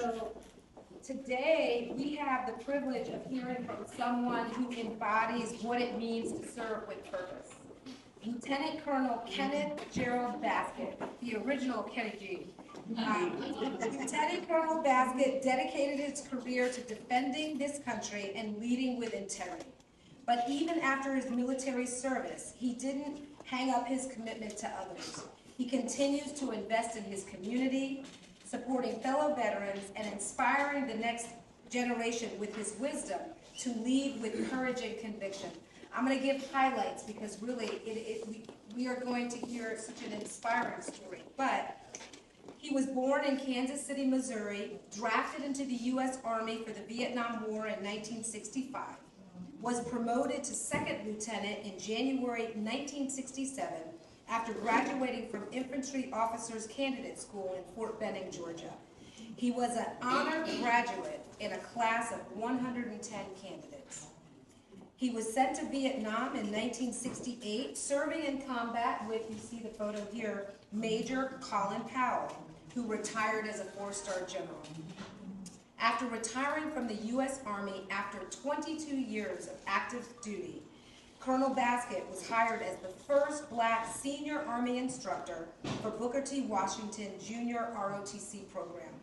So today we have the privilege of hearing from someone who embodies what it means to serve with purpose. Lieutenant Colonel Ken Baskett, the original Kenny G. Lieutenant Colonel Baskett dedicated his career to defending this country and leading with integrity. But even after his military service, he didn't hang up his commitment to others. He continues to invest in his community, supporting fellow veterans and inspiring the next generation with his wisdom to lead with courage and conviction. I'm going to give highlights because really we are going to hear such an inspiring story. But he was born in Kansas City, Missouri, drafted into the U.S. Army for the Vietnam War in 1965, was promoted to second lieutenant in January 1967 after graduating from Infantry Officers Candidate School in Fort Benning, Georgia. He was an honor graduate in a class of 110 candidates. He was sent to Vietnam in 1968, serving in combat with, you see the photo here, Major Colin Powell, who retired as a 4-star general. After retiring from the U.S. Army after 22 years of active duty, Colonel Baskett was hired as the first black senior Army instructor for Booker T. Washington Jr. ROTC program.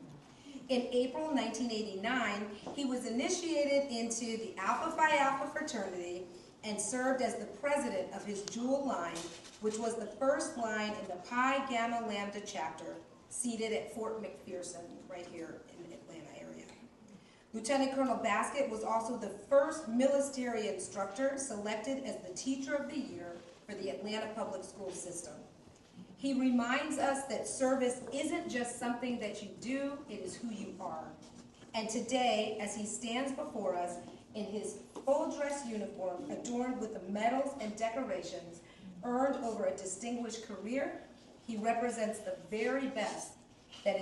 In April 1989, he was initiated into the Alpha Phi Alpha fraternity and served as the president of his jewel line, which was the first line in the Pi Gamma Lambda chapter, seated at Fort McPherson, right here in the Atlanta area. Lieutenant Colonel Baskett was also the first military instructor selected as the Teacher of the Year for the Atlanta public school system. He reminds us that service isn't just something that you do, it is who you are. And today, as he stands before us in his full dress uniform adorned with the medals and decorations earned over a distinguished career, he represents the very best of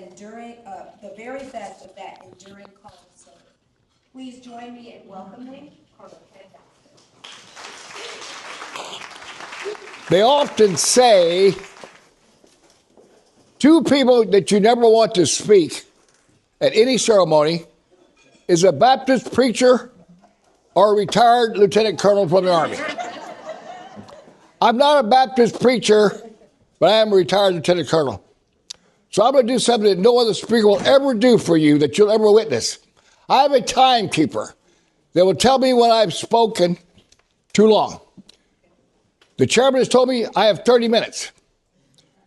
that enduring call to serve. Please join me in welcoming Colonel Ken Baskett. They often say two people that you never want to speak at any ceremony is a Baptist preacher or a retired lieutenant colonel from the Army. I'm not a Baptist preacher, but I am a retired lieutenant colonel. So I'm going to do something that no other speaker will ever do for you, that you'll ever witness. I have a timekeeper that will tell me when I've spoken too long. The chairman has told me I have 30 minutes.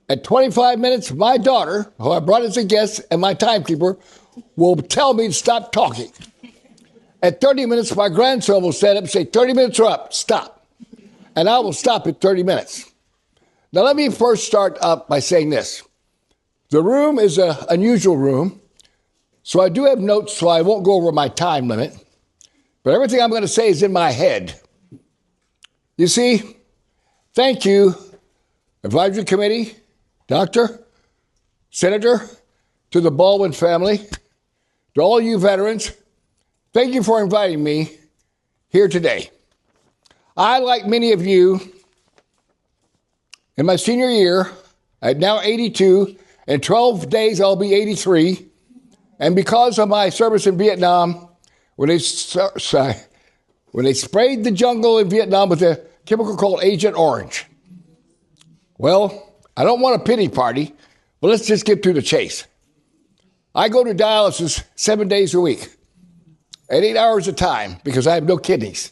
At 25 minutes, my daughter, who I brought as a guest, and my timekeeper will tell me to stop talking. At 30 minutes, my grandson will stand up and say, 30 minutes are up, stop. And I will stop at 30 minutes. Now, let me first start up by saying this. The room is an unusual room, so I do have notes so I won't go over my time limit. But everything I'm going to say is in my head. You see, thank you, Advisory Committee, Doctor, Senator, to the Baldwin family, to all you veterans, thank you for inviting me here today. I, like many of you, in my senior year, I'm now 82, in 12 days I'll be 83, and because of my service in Vietnam, when they sprayed the jungle in Vietnam with a chemical called Agent Orange, well, I don't want a pity party, but let's just get to the chase. I go to dialysis 7 days a week at 8 hours a time because I have no kidneys.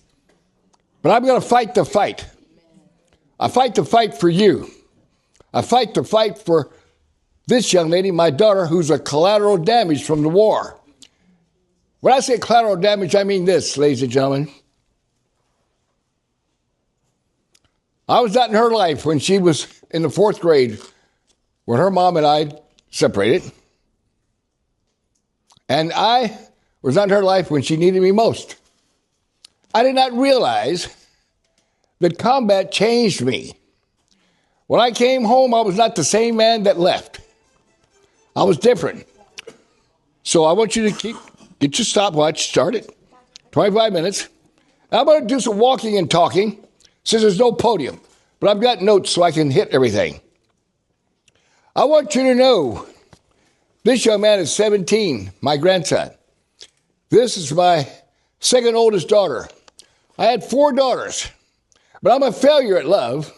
But I'm going to fight the fight. I fight the fight for you. I fight the fight for this young lady, my daughter, who's a collateral damage from the war. When I say collateral damage, I mean this, ladies and gentlemen. I was not in her life when she was in the 4th grade, when her mom and I separated. And I was not in her life when she needed me most. I did not realize that combat changed me. When I came home, I was not the same man that left. I was different. So I want you to get your stopwatch started, 25 minutes. I'm going to do some walking and talking since there's no podium, but I've got notes so I can hit everything. I want you to know This young man is 17, my grandson. This is my second oldest daughter. I had 4 daughters, but I'm a failure at love.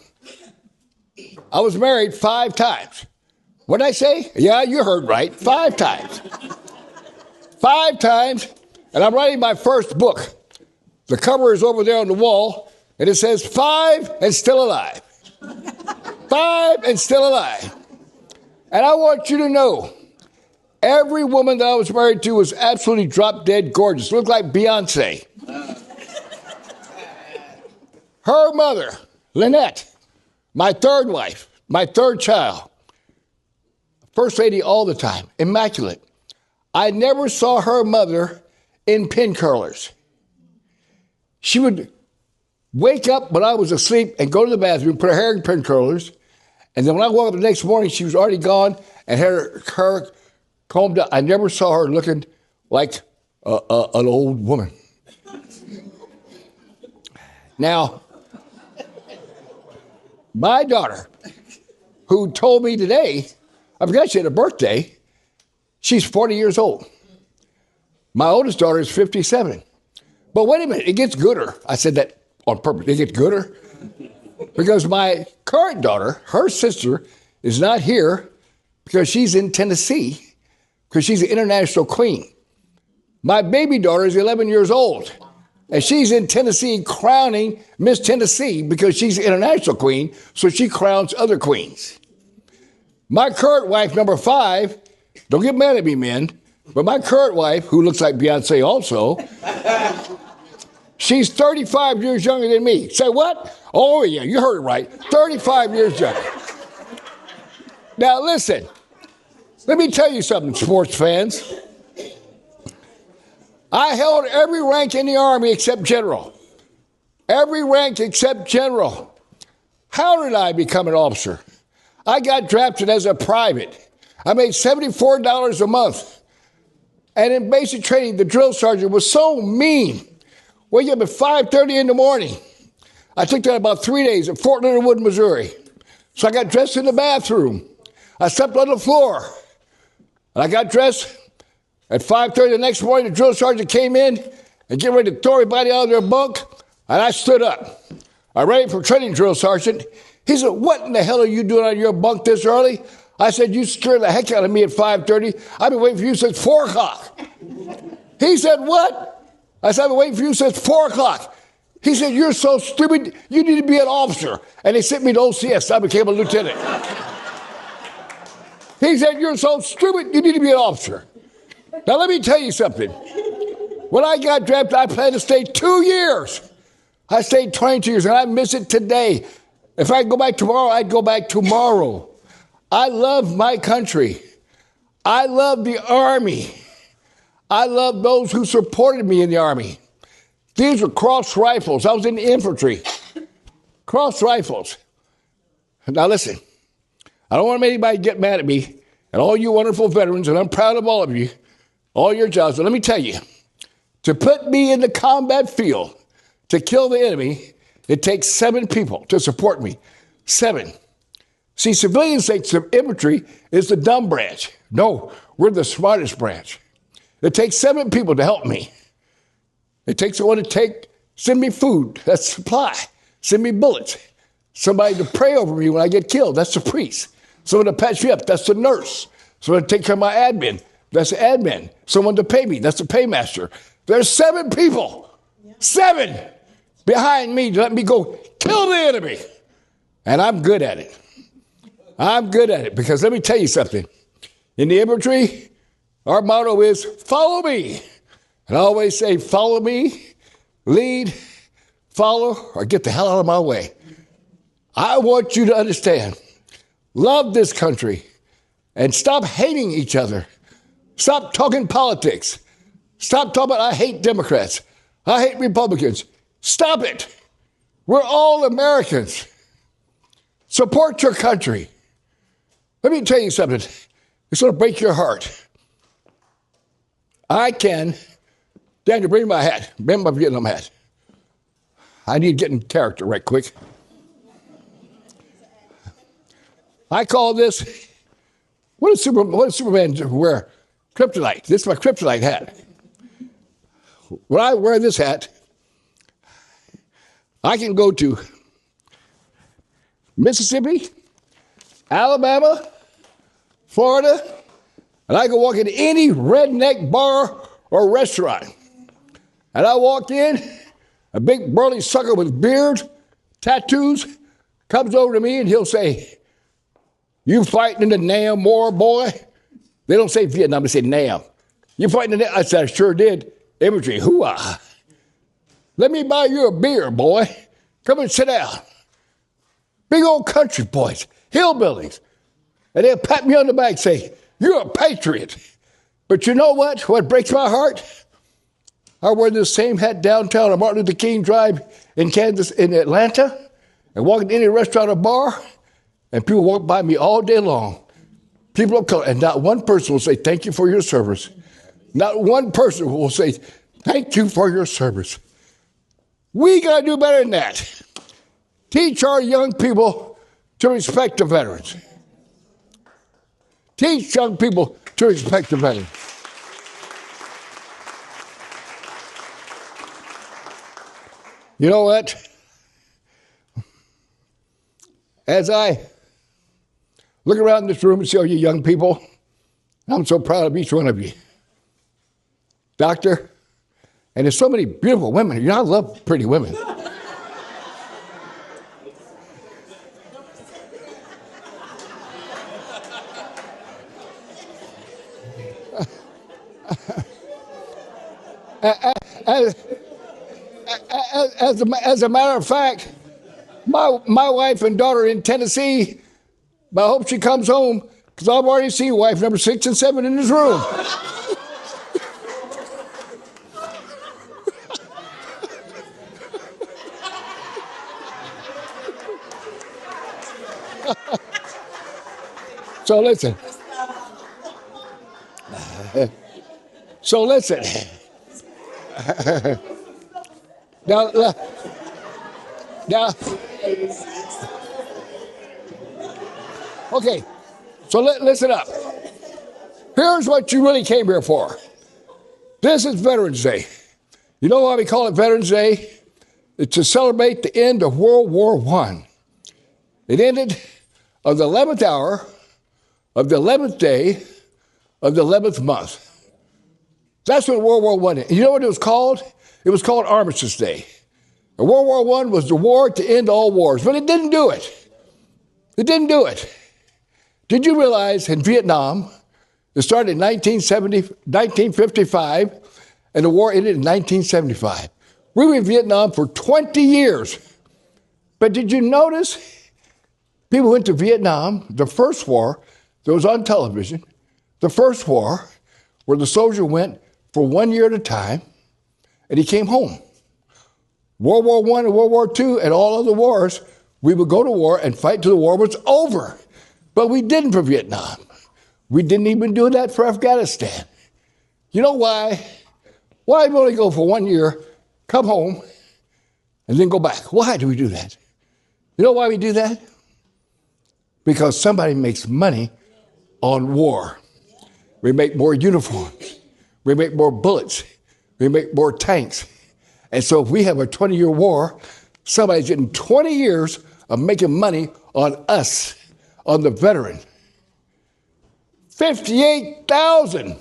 I was married 5 times. What did I say? Yeah, you heard right. 5 times. 5 times, and I'm writing my first book. The cover is over there on the wall, and it says 5 and still alive. 5 and still alive. And I want you to know, every woman that I was married to was absolutely drop-dead gorgeous. Looked like Beyonce. Her mother, Lynette, my third wife, my third child, first lady all the time, immaculate. I never saw her mother in pin curlers. She would wake up when I was asleep and go to the bathroom, put her hair in pin curlers, and then when I woke up the next morning, she was already gone and had her combed up. I never saw her looking like an old woman. Now, my daughter, who told me today, I forgot she had a birthday, she's 40 years old. My oldest daughter is 57. But wait a minute, it gets gooder. I said that on purpose. It gets gooder. Because my current daughter, her sister, is not here because she's in Tennessee, because she's an international queen. My baby daughter is 11 years old, and she's in Tennessee crowning Miss Tennessee because she's an international queen, so she crowns other queens. My current wife, number 5, don't get mad at me, men, but my current wife, who looks like Beyonce also, she's 35 years younger than me. Say what? Oh, yeah, you heard it right. 35 years younger. Now, listen. Let me tell you something, sports fans. I held every rank in the Army except general. Every rank except general. How did I become an officer? I got drafted as a private. I made $74 a month. And in basic training, the drill sergeant was so mean. Wake up at 5:30 in the morning. I took that about 3 days at Fort Leonard Wood, Missouri. So I got dressed in the bathroom. I slept on the floor. And I got dressed at 5:30 the next morning. The drill sergeant came in and get ready to throw everybody out of their bunk. And I stood up. I ready for training, drill sergeant. He said, what in the hell are you doing on your bunk this early? I said, you scared the heck out of me at 5:30. I've been waiting for you since 4 o'clock. He said, what? I said, I've been waiting for you since 4 o'clock. He said, you're so stupid, you need to be an officer. And they sent me to OCS. I became a lieutenant. He said, you're so stupid, you need to be an officer. Now, let me tell you something. When I got drafted, I planned to stay 2 years. I stayed 22 years, and I miss it today. If I could go back tomorrow, I'd go back tomorrow. I love my country. I love the Army. I love those who supported me in the Army. These were cross rifles. I was in the infantry. Cross rifles. Now listen, I don't want anybody to get mad at me and all you wonderful veterans, and I'm proud of all of you, all your jobs. But let me tell you, to put me in the combat field, to kill the enemy, it takes 7 people to support me. 7. See, civilians think the infantry is the dumb branch. No, we're the smartest branch. It takes 7 people to help me. It takes someone to send me food, that's supply. Send me bullets. Somebody to pray over me when I get killed, that's the priest. Someone to patch me up, that's the nurse. Someone to take care of my admin, that's the admin. Someone to pay me, that's the paymaster. There's 7 people, 7 behind me to let me go kill the enemy. And I'm good at it. I'm good at it because let me tell you something. In the infantry, our motto is follow me. And I always say follow me, lead, follow, or get the hell out of my way. I want you to understand, love this country and stop hating each other. Stop talking politics. Stop talking about I hate Democrats. I hate Republicans. Stop it. We're all Americans. Support your country. Let me tell you something. It's going to break your heart. Daniel, bring my hat. Bring my Vietnam hat. I need to get in character right quick. I call this What does Superman wear? Kryptonite. This is my kryptonite hat. When I wear this hat, I can go to Mississippi, Alabama, Florida, and I can walk into any redneck bar or restaurant. And I walk in, a big burly sucker with beard, tattoos, comes over to me and he'll say, "You fighting in the Nam War, boy?" They don't say Vietnam, they say Nam. "You fighting in the Nam?" I said, "I sure did." Imagery, hoo-ah. "Let me buy you a beer, boy. Come and sit down." Big old country boys, hillbillies. And they'll pat me on the back and say, "You're a patriot." But you know what? What breaks my heart? I wear this same hat downtown on Martin Luther King Drive in Atlanta, and walk into any restaurant or bar, and people walk by me all day long. People of color, and not one person will say, "Thank you for your service." Not one person will say, "Thank you for your service." We got to do better than that. Teach our young people to respect the veterans. Teach young people to respect the veterans. You know what? As I look around this room and see all you young people, I'm so proud of each one of you. Doctor, and there's so many beautiful women. You know, I love pretty women. As a matter of fact, my wife and daughter are in Tennessee, but I hope she comes home because I've already seen wife number 6 and 7 in this room. So listen. Now, okay, so listen up. Here's what you really came here for. This is Veterans Day. You know why we call it Veterans Day? It's to celebrate the end of World War I. It ended on the 11th hour of the 11th day of the 11th month. That's what World War I is. You know what it was called? It was called Armistice Day. And World War I was the war to end all wars, but it didn't do it. It didn't do it. Did you realize in Vietnam, it started in 1955, and the war ended in 1975. We were in Vietnam for 20 years. But did you notice people went to Vietnam, the first war that was on television, the first war where the soldier went for 1 year at a time, and he came home. World War I and World War II and all other wars, we would go to war and fight till the war was over. But we didn't for Vietnam. We didn't even do that for Afghanistan. You know why? Why do we only go for 1 year, come home, and then go back? Why do we do that? You know why we do that? Because somebody makes money on war. We make more uniforms. We make more bullets. We make more tanks. And so if we have a 20-year war, somebody's getting 20 years of making money on us, on the veteran. 58,000.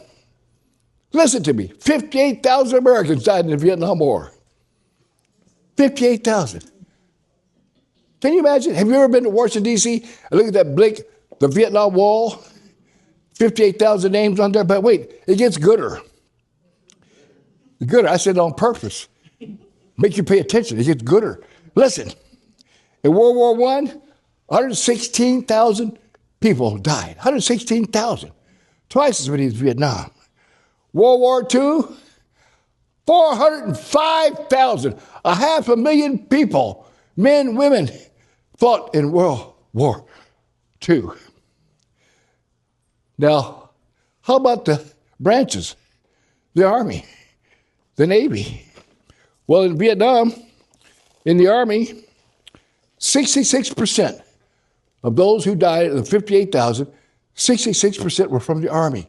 Listen to me. 58,000 Americans died in the Vietnam War. 58,000. Can you imagine? Have you ever been to Washington, D.C. and look at that blank, the Vietnam Wall? 58,000 names on there. But wait, it gets gooder. Gooder. I said it on purpose. Make you pay attention. It gets gooder. Listen, in World War I, 116,000 people died. 116,000. Twice as many as Vietnam. World War II, 405,000. 500,000 people, men, women, fought in World War II. Now, how about the branches? The Army, the Navy. Well, in Vietnam, in the Army, 66% of those who died, of the 58,000, 66% were from the Army.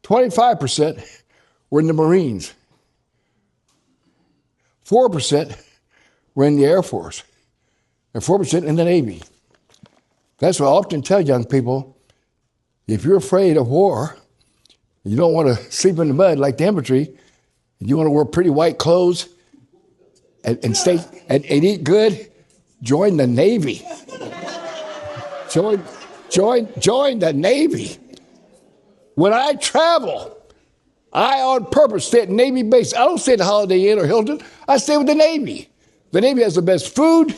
25% were in the Marines. 4% were in the Air Force. And 4% in the Navy. That's why I often tell young people, if you're afraid of war, you don't want to sleep in the mud like the infantry, and you want to wear pretty white clothes and stay and eat good, join the Navy. Join the Navy. When I travel, I on purpose stay at Navy base. I don't stay at the Holiday Inn or Hilton. I stay with the Navy. The Navy has the best food.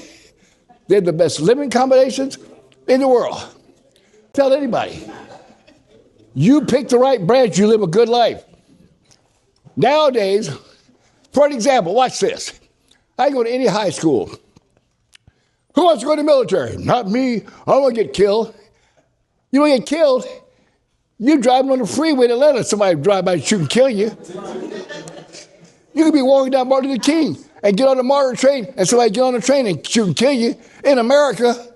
They have the best living accommodations in the world. Tell anybody. You pick the right branch, you live a good life. Nowadays, for an example, watch this. I go to any high school. Who wants to go to the military? Not me. I don't want to get killed. You don't get killed. You driving on the freeway in Atlanta, somebody drive by and shoot and kill you. You could be walking down Martin Luther King and get on the MARTA train, and somebody get on the train and shoot and kill you. In America,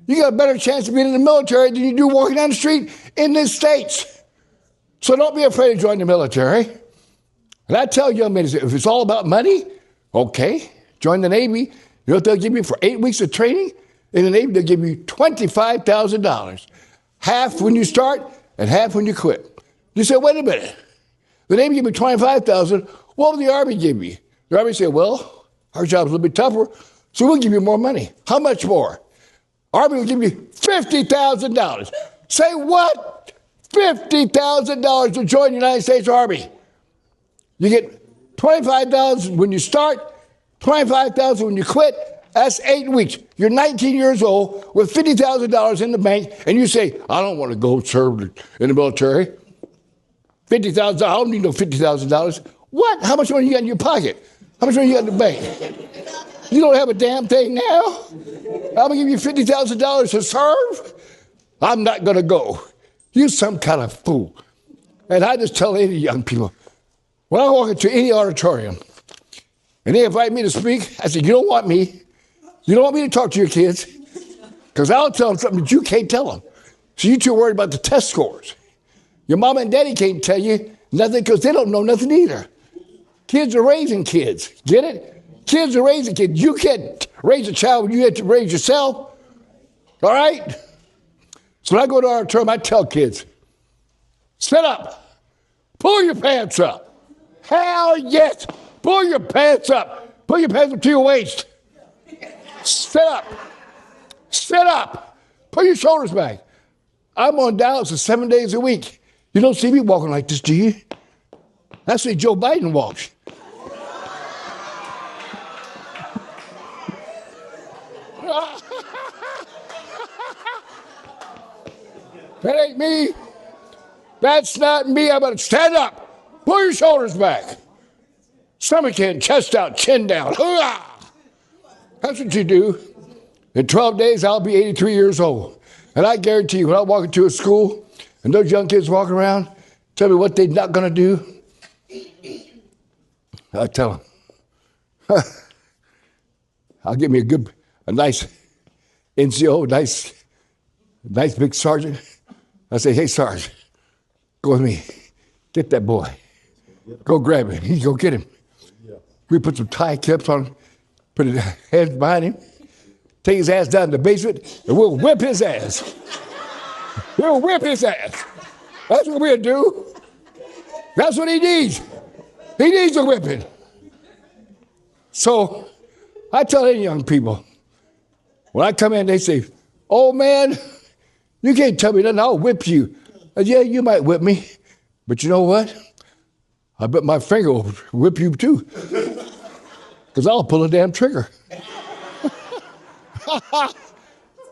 you got a better chance of being in the military than you do walking down the street in the States. So don't be afraid to join the military. And I tell young men, if it's all about money, okay, join the Navy. You know what they'll give you for 8 weeks of training? In the Navy, they'll give you $25,000. Half when you start and half when you quit. You say, wait a minute. The Navy give me $25,000. What will the Army give me? The Army say, well, our job's a little bit tougher, so we'll give you more money. How much more? Army will give you $50,000. Say what? $50,000 to join the United States Army. You get $25,000 when you start, $25,000 when you quit. That's 8 weeks. You're 19 years old with $50,000 in the bank, and you say, I don't want to go serve in the military. $50,000, I don't need no $50,000. What? How much money you got in your pocket? How much money you got in the bank? You don't have a damn thing now? I'm going to give you $50,000 to serve? I'm not going to go. You're some kind of fool. And I just tell any young people, when I walk into any auditorium and they invite me to speak, I say, you don't want me. You don't want me to talk to your kids because I'll tell them something that you can't tell them. So you two are worried about the test scores. Your mom and daddy can't tell you nothing because they don't know nothing either. Kids are raising kids. Get it? Kids are raising kids. You can't raise a child when you have to raise yourself. All right? So when I go to our term, I tell kids, sit up. Pull your pants up. Hell yes. Pull your pants up. Pull your pants up to your waist. Sit up. Sit up. Put your shoulders back. I'm on dialysis 7 days a week. You don't see me walking like this, do you? That's the way Joe Biden walks. That ain't me. That's not me. I'm going to stand up. Pull your shoulders back. Stomach in, chest out, chin down. Hoo-ah! That's what you do. In 12 days, I'll be 83 years old. And I guarantee you, when I walk into a school and those young kids walking around, tell me what they're not going to do, I tell them, I'll give me a nice NCO, nice big sergeant. I say, hey, Sarge, go with me. Get that boy. Go grab him. Go get him. We put some tie clips on, put his hands behind him, take his ass down to the basement, and we'll whip his ass. We'll whip his ass. That's what we'll do. That's what he needs. He needs a whipping. So I tell any young people, when I come in, they say, oh, man, you can't tell me nothing. I'll whip you. Yeah, you might whip me. But you know what? I bet my finger will whip you too. Because I'll pull a damn trigger.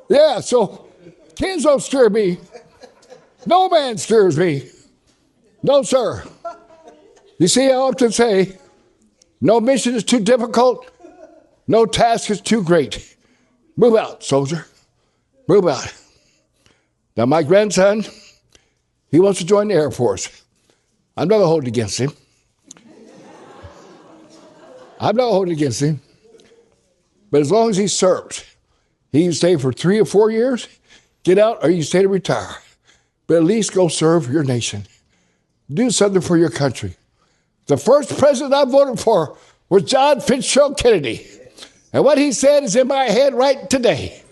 Yeah, so kids don't scare me. No man scares me. No, sir. You see, I often say, no mission is too difficult. No task is too great. Move out, soldier. Move out. Now, my grandson, he wants to join the Air Force. I'm not going to hold it against him. I'm not holding it against him. But as long as he serves, he can stay for 3 or 4 years. get out or you stay to retire. But at least go serve your nation. Do something for your country. The first president I voted for was John Fitzgerald Kennedy. And what he said is in my head right today.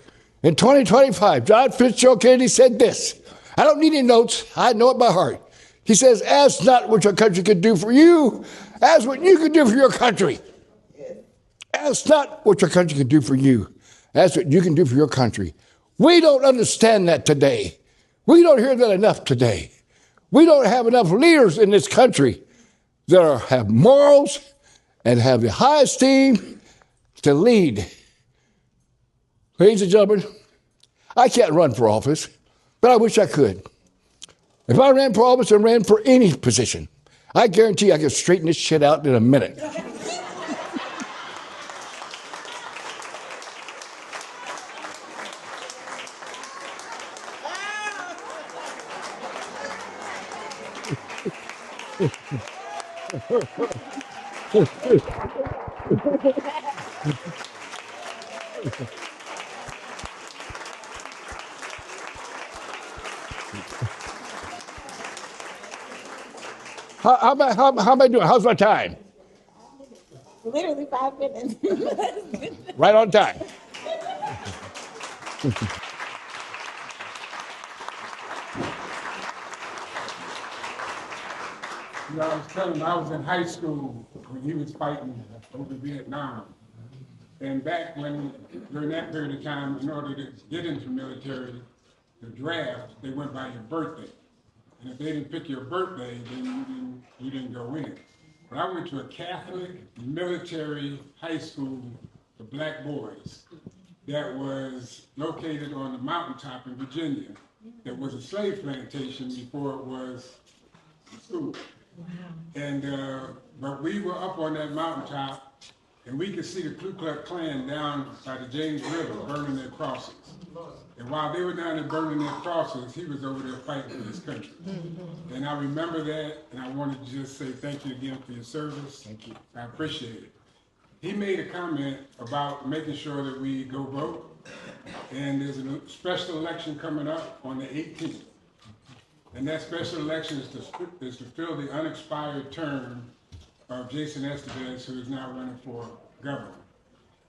In 2025, John Fitzgerald Kennedy said this. I don't need any notes. I know it by heart. He says, ask not what your country can do for you. Ask what you can do for your country. Ask not what your country can do for you. Ask what you can do for your country. We don't understand that today. We don't hear that enough today. We don't have enough leaders in this country that have morals and have the high esteem to lead. Ladies and gentlemen, I can't run for office, but I wish I could. If I ran for office and ran for any position, I guarantee I could straighten this shit out in a minute. How am I doing? How's my time? Literally 5 minutes. Right on time. You know, I was telling him I was in high school when he was fighting over Vietnam. And back when, during that period of time, in order to get into the military, the draft, they went by your birthday. And if they didn't pick your birthday, then you didn't go in. But I went to a Catholic military high school for black boys that was located on the mountaintop in Virginia. That was a slave plantation before it was a school. Wow. And but we were up on that mountaintop, and we could see the Ku Klux Klan down by the James River burning their crosses. And while they were down there burning their crosses, he was over there fighting for his country. Mm-hmm. And I remember that, and I wanted to just say thank you again for your service. Thank you. I appreciate it. He made a comment about making sure that we go vote, and there's a special election coming up on the 18th. And that special election is to fill the unexpired term of Jason Estevez, who is now running for governor.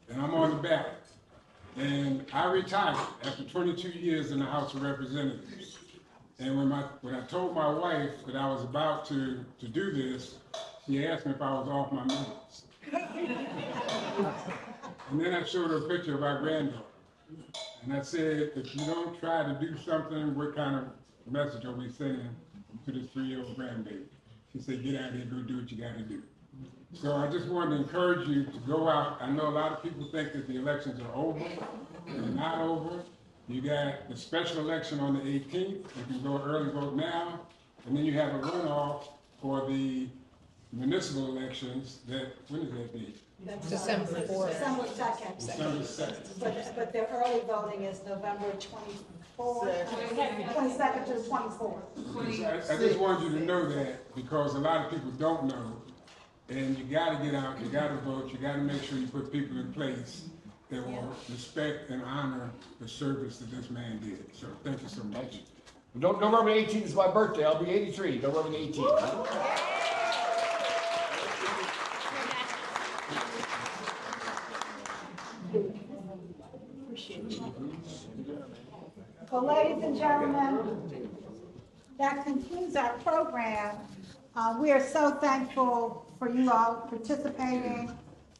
And I'm on the ballot. And I retired after 22 years in the House of Representatives. And when I told my wife that I was about to do this, she asked me if I was off my meds. And then I showed her a picture of our granddaughter. And I said, if you don't try to do something, what kind of message are we sending to this 3-year-old grandbaby? She said, get out here, go do what you gotta do. So I just wanted to encourage you to go out. I know a lot of people think that the elections are over. They're not over. You got the special election on the 18th. You can go early vote now. And then you have a runoff for the municipal elections that, when is that date? December 4th. December 2nd. December 2nd. But the early voting is November 24th, 22nd to the 24th. I just wanted you to know that because a lot of people don't know. And you gotta get out, you gotta vote, you gotta make sure you put people in place that will respect and honor the service that this man did. So thank you so much. November 18th is my birthday. I'll be 83, November 18th. Well, ladies and gentlemen, that concludes our program. We are so thankful for you all participating.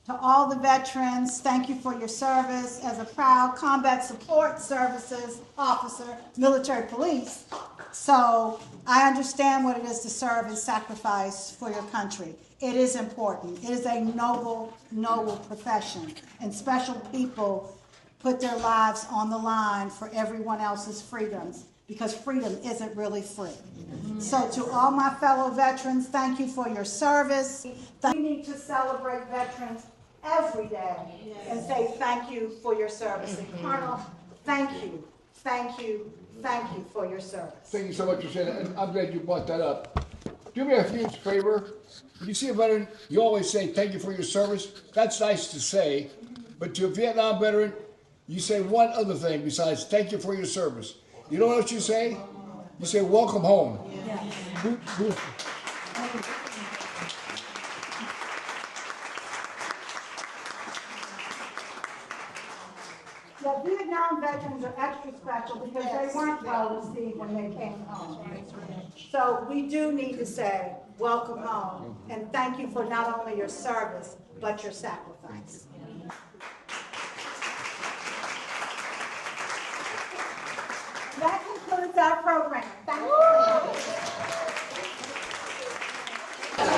To all the veterans, thank you for your service as a proud combat support services officer, military police. So I understand what it is to serve and sacrifice for your country. It is important. It is a noble, noble profession. And special people put their lives on the line for everyone else's freedoms, because freedom isn't really free. So to all my fellow veterans, thank you for your service. We need to celebrate veterans every day and say thank you for your service. And Colonel, thank you, thank you, thank you for your service. Thank you so much for saying that, and I'm glad you brought that up. Do me a huge favor. When you see a veteran, you always say thank you for your service. That's nice to say, but to a Vietnam veteran, you say one other thing besides thank you for your service. You know what you say? You say, welcome home. The Vietnam veterans are extra special because they weren't well received when they came home. So we do need to say, welcome home, and thank you for not only your service, but your sacrifice. That concludes our program. Thank you.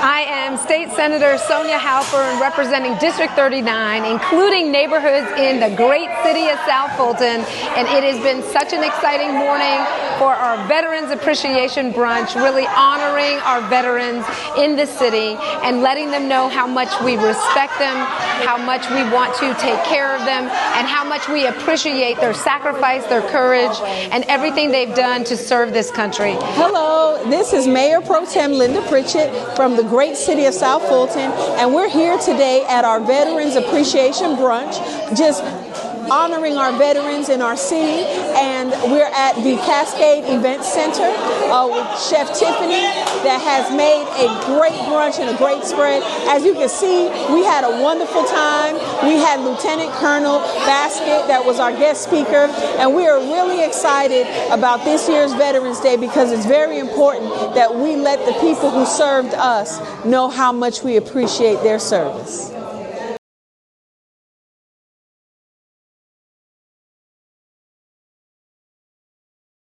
I am State Senator Sonya Halpern, representing District 39, including neighborhoods in the great city of South Fulton. And it has been such an exciting morning for our Veterans Appreciation Brunch, really honoring our veterans in the city and letting them know how much we respect them, how much we want to take care of them, and how much we appreciate their sacrifice, their courage, and everything they've done to serve this country. Hello, this is Mayor Pro Tem Linda Pritchett from the great city of South Fulton, and we're here today at our Veterans Appreciation Brunch, just honoring our veterans in our city. And we're at the Cascade Event Center with Chef Tiffany that has made a great brunch and a great spread. As you can see, we had a wonderful time. We had Lieutenant Colonel Baskett that was our guest speaker, and we are really excited about this year's Veterans Day because it's very important that we let the people who served us know how much we appreciate their service.